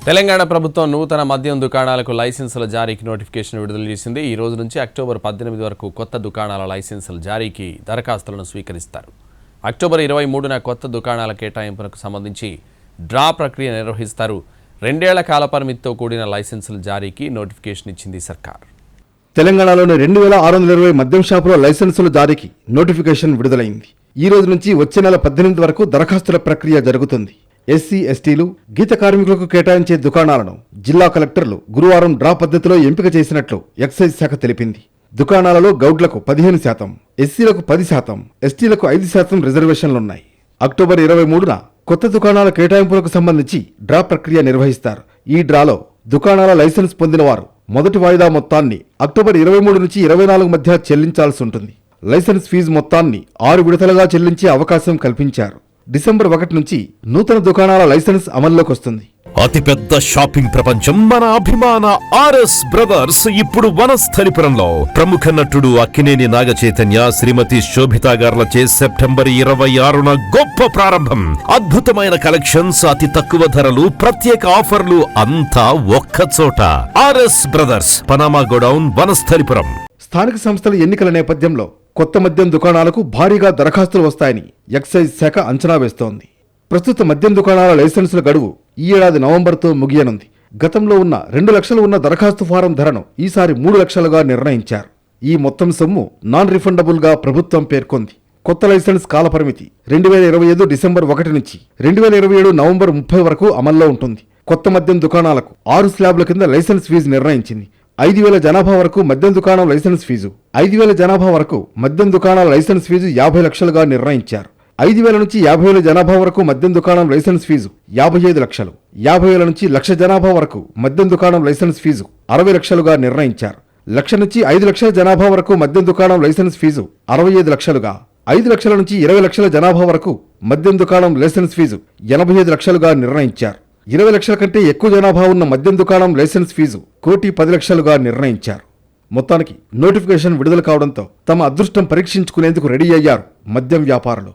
తెలంగాణ ప్రభుత్వం నూతన మద్యం దుకాణాలకు లైసెన్సుల జారీకి నోటిఫికేషన్ విడుదల చేసింది. ఈ రోజు నుంచి అక్టోబర్ 18 వరకు కొత్త దుకాణాల లైసెన్సుల జారీకి దరఖాస్తులను స్వీకరిస్తారు. అక్టోబర్ 23న కొత్త దుకాణాల కేటాయింపునకు సంబంధించి డ్రా ప్రక్రియ నిర్వహిస్తారు. 2 ఏళ్ల కాల పరిమితితో కూడిన లైసెన్సుల జారీకి నోటిఫికేషన్ ఇచ్చింది సర్కార్. తెలంగాణలోని 2620 మద్యం షాపుల లైసెన్సుల జారీకి నోటిఫికేషన్ విడుదలైంది. ఈ రోజు నుంచి వచ్చే నెల 18 వరకు దరఖాస్తుల ప్రక్రియ జరుగుతుంది. ఎస్సీ, ఎస్టీలు, గీత కార్మికులకు కేటాయించే దుకాణాలను జిల్లా కలెక్టర్లు గురువారం డ్రా పద్ధతిలో ఎంపిక చేసినట్లు ఎక్సైజ్ శాఖ తెలిపింది. దుకాణాలలో గౌడ్లకు 15%, ఎస్సీలకు 10%, ఎస్టీలకు 5% రిజర్వేషన్లున్నాయి. అక్టోబర్ 23న కొత్త దుకాణాల కేటాయింపులకు సంబంధించి డ్రా ప్రక్రియ నిర్వహిస్తారు. ఈ డ్రాలో దుకాణాల లైసెన్స్ పొందిన వారు మొదటి వాయిదా మొత్తాన్ని అక్టోబర్ 23 నుంచి 24 మధ్య చెల్లించాల్సి ఉంటుంది. లైసెన్స్ ఫీజు మొత్తాన్ని 6 విడతలుగా చెల్లించే అవకాశం కల్పించారు. డిసెంబర్ 1 నుంచి నూతన దుకాణాల లైసెన్స్ అమల్లోకి వస్తుంది. అతిపెద్ద షాపింగ్ ప్రపంచం మన అభిమాన ఆర్ఎస్ బ్రదర్స్ ఇప్పుడు వనస్థలిపురంలో. ప్రముఖ నటుడు అక్కినేని నాగ చైతన్య, శ్రీమతి శోభితా గార్లచే సెప్టెంబర్ 26న గొప్ప ప్రారంభం. అద్భుతమైన కలెక్షన్స్, అతి తక్కువ ధరలు, ప్రత్యేక ఆఫర్లు అంతా ఒక్క చోట. RS brothers, Panama godown, Vanasthalipuram. స్థానిక సంస్థల ఎన్నికల నేపథ్యంలో కొత్త మద్యం దుకాణాలకు భారీగా దరఖాస్తులు వస్తాయని ఎక్సైజ్ శాఖ అంచనా వేస్తోంది. ప్రస్తుత మద్యం దుకాణాల లైసెన్సుల గడువు ఈ ఏడాది నవంబర్తో ముగియనుంది. గతంలో ఉన్న 2 లక్షలు ఉన్న దరఖాస్తు ఫారం ధరను ఈసారి 3 లక్షలుగా నిర్ణయించారు. ఈ మొత్తం సొమ్ము నాన్ రిఫండబుల్గా ప్రభుత్వం పేర్కొంది. కొత్త లైసెన్స్ కాలపరిమితి 2025 డిసెంబర్ 1 నుంచి 2027 నవంబర్ 30 వరకు అమల్లో ఉంటుంది. కొత్త మద్యం దుకాణాలకు 6 స్లాబ్ల కింద లైసెన్స్ ఫీజు నిర్ణయించింది. 5,000 జనాభా వరకు మద్యం దుకాణం లైసెన్స్ ఫీజు, 5,000 జనాభా వరకు మద్యం దుకాణాల లైసెన్స్ ఫీజు 50 లక్షలుగా నిర్ణయించారు. 5,000 నుంచి 50,000 జనాభా వరకు మద్యం దుకాణం లైసెన్స్ ఫీజు 55 లక్షలు, 50,000 నుంచి 1,00,000 జనాభా వరకు మద్యం దుకాణం లైసెన్స్ ఫీజు 60 లక్షలుగా నిర్ణయించారు. 1,00,000 నుంచి 5 లక్షల జనాభా వరకు మద్యం దుకాణం లైసెన్స్ ఫీజు 65 లక్షలుగా, 5 లక్షల నుంచి 20 లక్షల జనాభా వరకు మద్యం దుకాణం లైసెన్స్ ఫీజు 85 లక్షలుగా నిర్ణయించారు. 20 లక్షల కంటే ఎక్కువ జనాభా ఉన్న మద్యం దుకాణం లైసెన్స్ ఫీజు 1,10,00,000గా నిర్ణయించారు. మొత్తానికి నోటిఫికేషన్ విడుదల కావడంతో తమ అదృష్టం పరీక్షించుకునేందుకు రెడీ అయ్యారు మద్యం వ్యాపారులు.